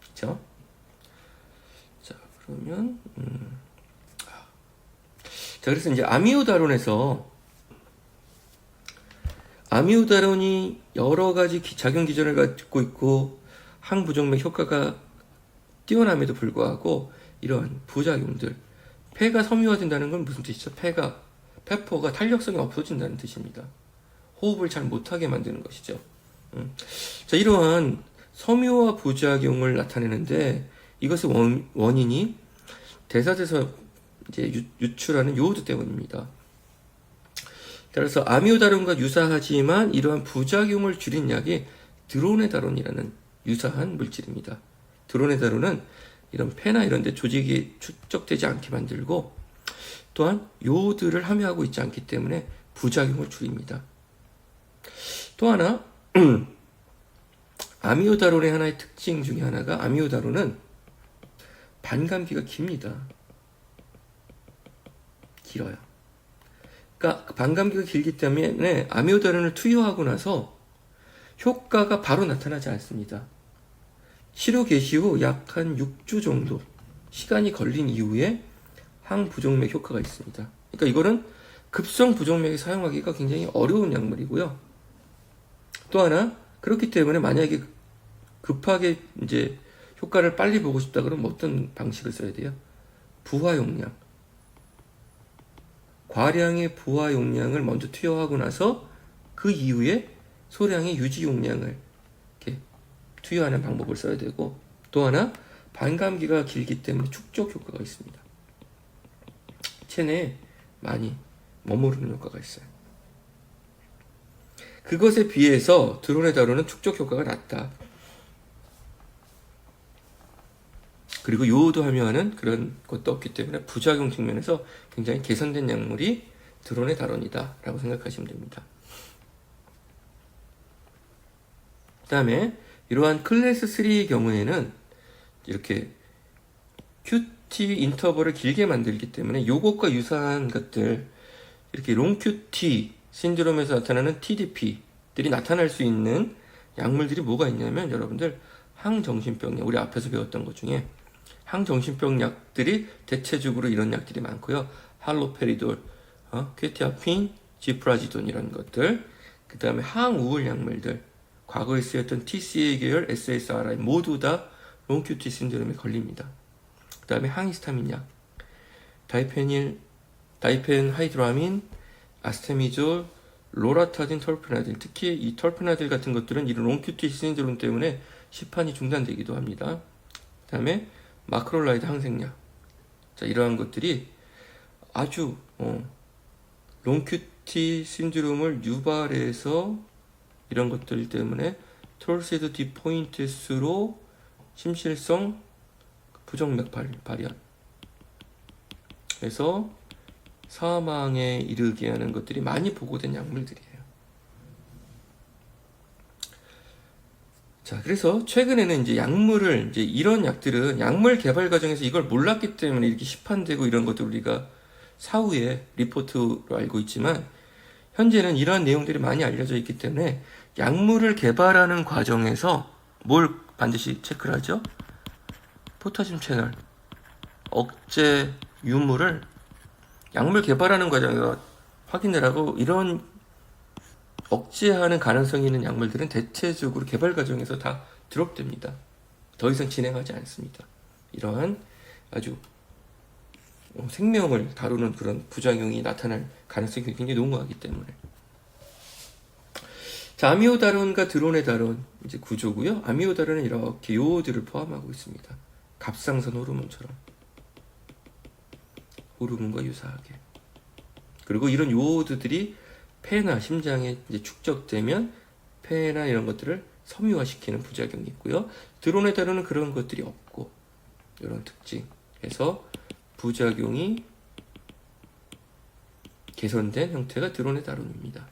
그렇죠? 자, 그러면 자, 그래서 이제 아미오다론에서 아미오다론이 여러 가지 작용 기전을 갖고 있고 항부정맥 효과가 뛰어남에도 불구하고 이러한 부작용들, 폐가 섬유화된다는 건 무슨 뜻이죠? 폐포가 탄력성이 없어진다는 뜻입니다. 호흡을 잘 못하게 만드는 것이죠. 자, 이러한 섬유화 부작용을 나타내는데 이것의 원인이 대사에서 이제 유출하는 요오드 때문입니다. 따라서 아미오다론과 유사하지만 이러한 부작용을 줄인 약이 드로네다론이라는 유사한 물질입니다. 드로네다론은 이런 폐나 이런 데 조직이 축적되지 않게 만들고 또한 요오드를 함유하고 있지 않기 때문에 부작용을 줄입니다. 또 하나 아미오다론의 하나의 특징 중에 하나가 아미오다론은 반감기가 깁니다. 길어요. 그러니까 반감기가 길기 때문에 아미오다론을 투여하고 나서 효과가 바로 나타나지 않습니다. 치료 개시 후 약 한 6주 정도 시간이 걸린 이후에 항부정맥 효과가 있습니다. 그러니까 이거는 급성 부정맥에 사용하기가 굉장히 어려운 약물이고요. 또 하나 그렇기 때문에 만약에 급하게 이제 효과를 빨리 보고 싶다 그러면 어떤 방식을 써야 돼요? 부하 용량. 과량의 부하 용량을 먼저 투여하고 나서 그 이후에 소량의 유지 용량을 이렇게 투여하는 방법을 써야 되고, 또 하나 반감기가 길기 때문에 축적 효과가 있습니다. 체내에 많이 머무르는 효과가 있어요. 그것에 비해서 드로네다론은 축적 효과가 낮다. 그리고 요오드 함유하는 그런 것도 없기 때문에 부작용 측면에서 굉장히 개선된 약물이 드로네다론이다 라고 생각하시면 됩니다. 그 다음에 이러한 클래스 3의 경우에는 이렇게 QT 인터벌을 길게 만들기 때문에 요것과 유사한 것들, 이렇게 롱 QT 신드롬에서 나타나는 TDP들이 나타날 수 있는 약물들이 뭐가 있냐면, 여러분들 항정신병 약, 우리 앞에서 배웠던 것 중에 항정신병 약들이 대체적으로 이런 약들이 많고요. 할로페리돌, 퀘티아핀, 지프라지돈 이런 것들, 그 다음에 항우울 약물들, 과거에 쓰였던 TCA 계열, SSRI 모두 다 롱QT 신드롬에 걸립니다. 그 다음에 항히스타민 약, 다이펜하이드라민, 아스테미졸, 로라타딘, 털프나딜, 특히 이 털프나딜 같은 것들은 이런 롱QT 신드롬 때문에 시판이 중단되기도 합니다. 그 다음에 마크롤라이드 항생약, 자, 이러한 것들이 아주 롱QT 신드롬을 유발해서 이런 것들 때문에 톨세드 디포인테스로 심실성 부정맥 발현, 그래서 사망에 이르게 하는 것들이 많이 보고된 약물들이에요. 자, 그래서 최근에는 이제 약물을, 이제 이런 약들은 약물 개발 과정에서 이걸 몰랐기 때문에 이렇게 시판되고 이런 것들 우리가 사후에 리포트로 알고 있지만, 현재는 이러한 내용들이 많이 알려져 있기 때문에 약물을 개발하는 과정에서 뭘 반드시 체크를 하죠? 포타슘 채널, 억제 유무를 약물 개발하는 과정에서 확인을 하고, 이런 억제하는 가능성이 있는 약물들은 대체적으로 개발 과정에서 다 드롭됩니다. 더 이상 진행하지 않습니다. 이러한 아주 생명을 다루는 그런 부작용이 나타날 가능성이 굉장히 농후하기 때문에. 자, 아미오다론과 드로네다론 이제 구조고요. 아미오다론은 이렇게 요오드를 포함하고 있습니다. 갑상선 호르몬처럼, 호르몬과 유사하게. 그리고 이런 요오드들이 폐나 심장에 이제 축적되면 폐나 이런 것들을 섬유화시키는 부작용이 있고요. 드로네다론은 그런 것들이 없고, 이런 특징에서 부작용이 개선된 형태가 드로네다론입니다.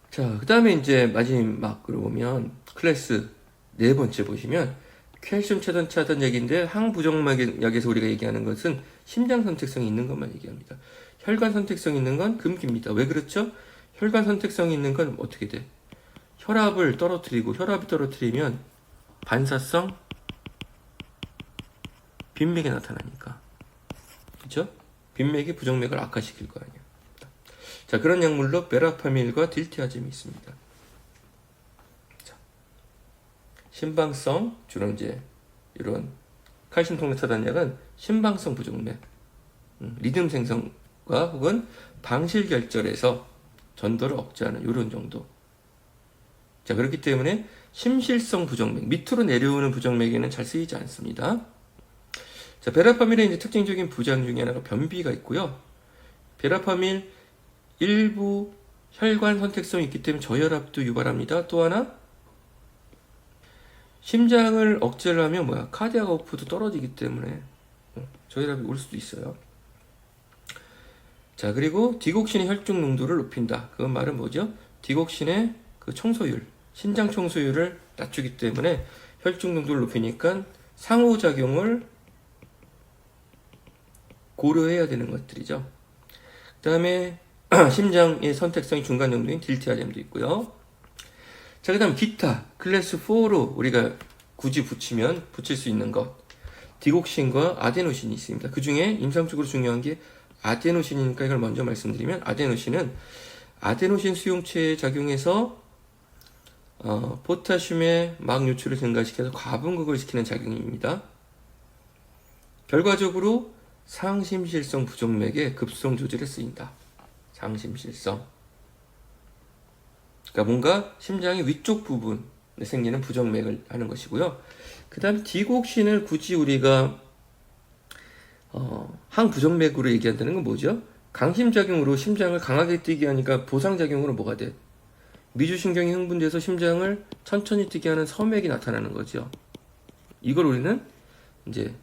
자, 그 다음에 이제 마지막으로 보면 클래스 네 번째 보시면 칼슘 차단 약인데, 항부정맥약에서 우리가 얘기하는 것은 심장 선택성이 있는 것만 얘기합니다. 혈관 선택성이 있는 건 금기입니다. 왜 그렇죠? 혈관 선택성이 있는 건 어떻게 돼? 혈압을 떨어뜨리고, 혈압이 떨어뜨리면 반사성 빈맥이 나타나니까. 그렇죠? 빈맥이 부정맥을 악화시킬 거 아니야. 자, 그런 약물로 베라파밀과 딜티아젬이 있습니다. 자, 신방성, 주로 이제 이런 칼슘 통로 차단약은 신방성 부정맥, 리듬 생성과 혹은 방실 결절에서 전도를 억제하는 이런 정도. 자, 그렇기 때문에 심실성 부정맥, 밑으로 내려오는 부정맥에는 잘 쓰이지 않습니다. 자, 베라파밀의 이제 특징적인 부작 중에 하나가 변비가 있고요. 베라파밀 일부 혈관 선택성이 있기 때문에 저혈압도 유발합니다. 또 하나, 심장을 억제를 하면 카디악 아웃풋도 떨어지기 때문에 저혈압이 올 수도 있어요. 자, 그리고 디곡신의 혈중 농도를 높인다. 그건 말은 뭐죠? 디곡신의 그 청소율, 신장 청소율을 낮추기 때문에 혈중 농도를 높이니까 상호작용을 고려해야 되는 것들이죠. 그 다음에 심장의 선택성이 중간 정도인 딜티아젬도 있고요. 자, 그 다음 기타 클래스 4로 우리가 굳이 붙일 수 있는 것, 디곡신과 아데노신이 있습니다. 그 중에 임상적으로 중요한 게 아데노신이니까 이걸 먼저 말씀드리면, 아데노신은 아데노신 수용체에 작용해서 포타슘의 막 유출을 증가시켜서 과분극을 시키는 작용입니다. 결과적으로 상심실성 부정맥의 급성 조절에 쓰인다. 상심실성. 그러니까 뭔가 심장의 위쪽 부분에 생기는 부정맥을 하는 것이고요. 그 다음 디곡신을 굳이 우리가 항부정맥으로 얘기한다는 건 뭐죠? 강심작용으로 심장을 강하게 뛰게 하니까 보상작용으로 뭐가 돼? 미주신경이 흥분돼서 심장을 천천히 뛰게 하는 서맥이 나타나는 거죠. 이걸 우리는 이제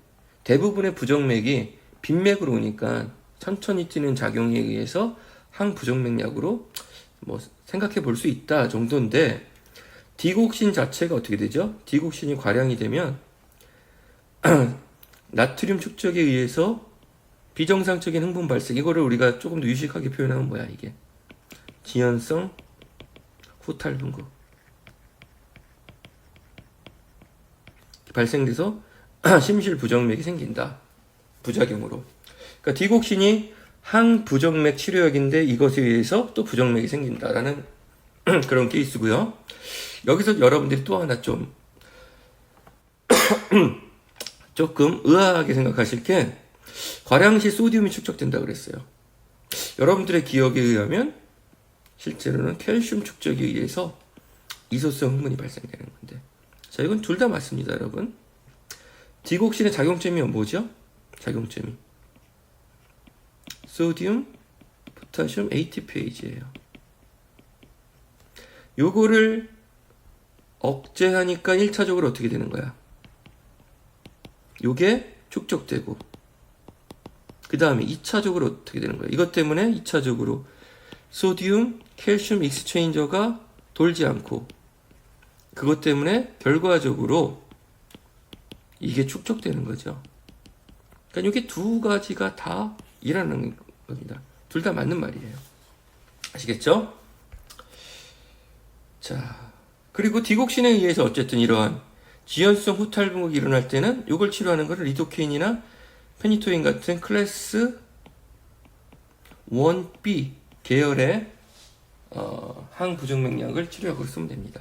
대부분의 부정맥이 빈맥으로 오니까 천천히 뛰는 작용에 의해서 항부정맥약으로 생각해 볼 수 있다 정도인데, 디곡신 자체가 어떻게 되죠? 디곡신이 과량이 되면 나트륨 축적에 의해서 비정상적인 흥분 발생, 이거를 우리가 조금 더 유식하게 표현하면 뭐야, 이게 지연성 후탈분구 발생돼서 심실 부정맥이 생긴다, 부작용으로. 그러니까 디곡신이 항부정맥 치료약인데 이것에 의해서 또 부정맥이 생긴다라는 그런 케이스고요. 여기서 여러분들이 또 하나 조금 의아하게 생각하실 게, 과량시 소디움이 축적된다 그랬어요. 여러분들의 기억에 의하면 실제로는 칼슘 축적에 의해서 이소성 흥분이 발생되는 건데, 자, 이건 둘 다 맞습니다, 여러분. 디곡신의 작용점이 뭐죠? 작용점이 소디움, 포타슘, ATPase예요. 요거를 억제하니까 1차적으로 어떻게 되는 거야? 요게 축적되고, 그 다음에 2차적으로 어떻게 되는 거야? 이것 때문에 2차적으로 소디움, 칼슘 익스체인저가 돌지 않고, 그것 때문에 결과적으로 이게 축적되는 거죠. 그러니까 이게 두 가지가 다 일하는 겁니다. 둘 다 맞는 말이에요. 아시겠죠? 자, 그리고 디곡신에 의해서 어쨌든 이러한 지연성 후탈분극이 일어날 때는 이걸 치료하는 것을 리도케인이나 페니토인 같은 클래스 1B 계열의 항부정맥약을 치료하고 쓰면 됩니다.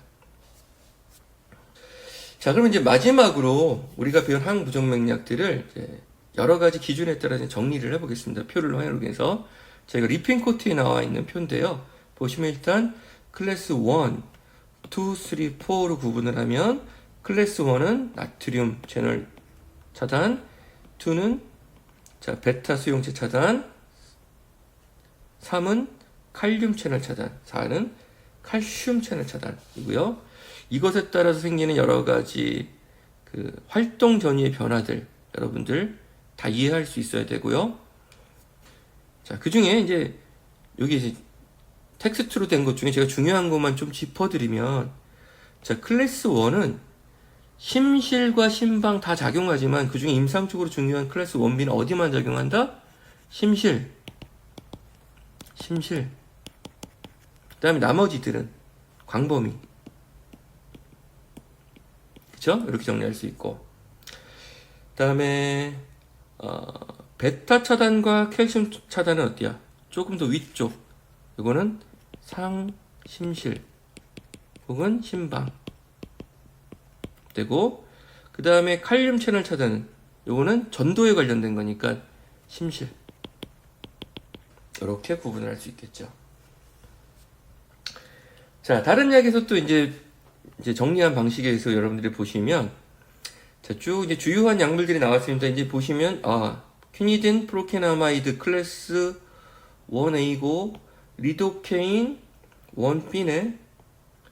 자, 그럼 이제 마지막으로 우리가 배운 항부정맥약들을 이제 여러 가지 기준에 따라 정리를 해보겠습니다. 표를 활용해서. 제가 리핀코트에 나와 있는 표인데요. 보시면 일단 클래스 1, 2, 3, 4로 구분을 하면, 클래스 1은 나트륨 채널 차단, 2는 베타 수용체 차단, 3은 칼륨 채널 차단, 4는 칼슘 채널 차단이고요. 이것에 따라서 생기는 여러 가지 그 활동 전이의 변화들 여러분들 다 이해할 수 있어야 되고요. 자, 그 중에 이제 여기 이제 텍스트로 된 것 중에 제가 중요한 것만 좀 짚어드리면, 자, 클래스 1은 심실과 심방 다 작용하지만 그 중에 임상적으로 중요한 클래스 1B는 어디만 작용한다? 심실. 그 다음에 나머지들은 광범위. 그쵸? 이렇게 정리할 수 있고. 그 다음에 베타 차단과 칼슘 차단은 어디야? 조금 더 위쪽. 이거는 상심실 혹은 심방 되고, 그 다음에 칼륨 채널 차단은 요거는 전도에 관련된 거니까 심실. 이렇게 구분을 할 수 있겠죠. 자, 다른 약에서 또 이제 정리한 방식에 의해서 여러분들이 보시면, 자, 쭉 이제 주요한 약물들이 나왔습니다. 이제 보시면, 퀴니딘, 프로케나마이드 클래스 1A고, 리도케인 1B네.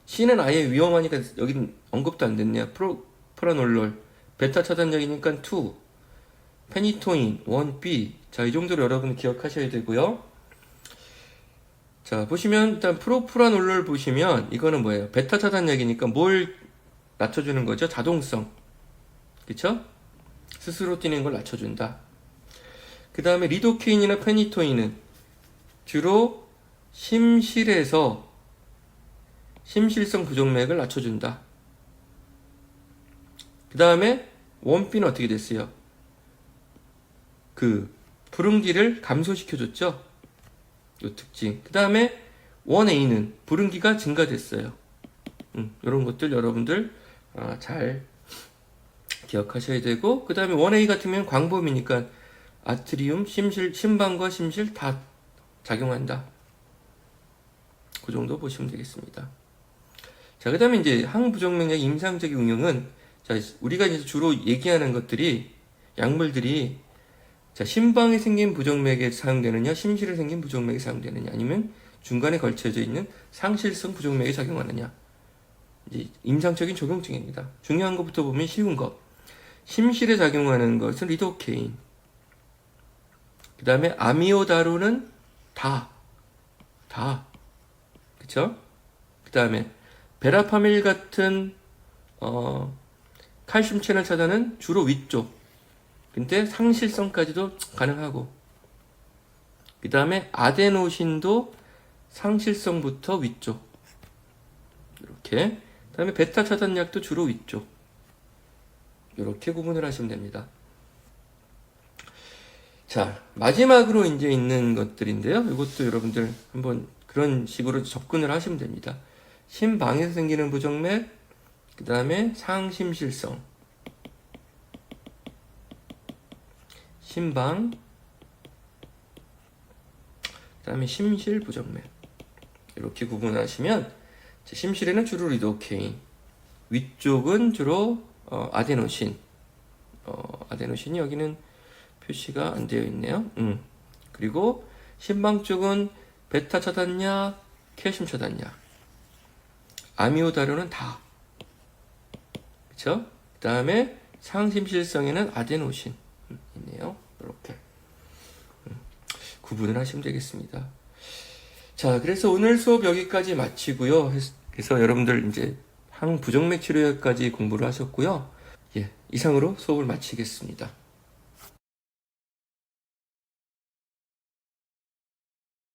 C는 아예 위험하니까 여긴 언급도 안 됐네요. 프라놀롤, 베타 차단약이니까 2, 페니토인 1B. 자, 이 정도로 여러분 기억하셔야 되고요. 자, 보시면 일단 프로프라놀롤 보시면 이거는 뭐예요? 베타 차단약이니까 뭘 낮춰주는 거죠? 자동성. 그쵸? 스스로 뛰는 걸 낮춰준다. 그 다음에 리도케인이나 페니토인은 주로 심실에서 심실성 부정맥을 낮춰준다. 그 다음에 원비는 어떻게 됐어요? 그 부릉기를 감소시켜줬죠? 요 특징. 그 다음에 1A는 부릉기가 증가됐어요. 이런 것들 여러분들 잘 기억하셔야 되고, 그 다음에 1A 같으면 광범위니까 아트리움, 심실, 심방과 심실 다 작용한다. 그 정도 보시면 되겠습니다. 자, 그 다음에 이제 항부정맥약 임상적인 응용은, 자, 우리가 이제 주로 얘기하는 것들이, 약물들이, 자, 심방에 생긴 부정맥에 사용되느냐, 심실에 생긴 부정맥에 사용되느냐, 아니면 중간에 걸쳐져 있는 상실성 부정맥에 작용하느냐. 이제 임상적인 적용증입니다. 중요한 것부터 보면 쉬운 것. 심실에 작용하는 것은 리도케인. 그 다음에 아미오다로는 다. 그쵸? 그 다음에 베라파밀 같은 칼슘 채널 차단은 주로 위쪽. 근데 상실성까지도 가능하고, 그 다음에 아데노신도 상실성부터 위쪽. 이렇게. 그 다음에 베타 차단약도 주로 위쪽. 이렇게 구분을 하시면 됩니다. 자, 마지막으로 이제 있는 것들인데요. 이것도 여러분들 한번 그런 식으로 접근을 하시면 됩니다. 심방에서 생기는 부정맥, 그 다음에 상심실성, 심방, 그 다음에 심실 부정맥. 이렇게 구분하시면, 심실에는 주로 리도케인, 위쪽은 주로 아데노신. 아데노신이 여기는 표시가 안 되어 있네요. 그리고 심방 쪽은 베타 차단약, 칼슘 차단약, 아미오다료는 다. 그쵸? 그 다음에 상심실성에는 아데노신 있네요. 이렇게 구분을 하시면 되겠습니다. 자, 그래서 오늘 수업 여기까지 마치고요. 그래서 여러분들 이제 항부정맥 치료약까지 공부를 하셨고요. 예, 이상으로 수업을 마치겠습니다.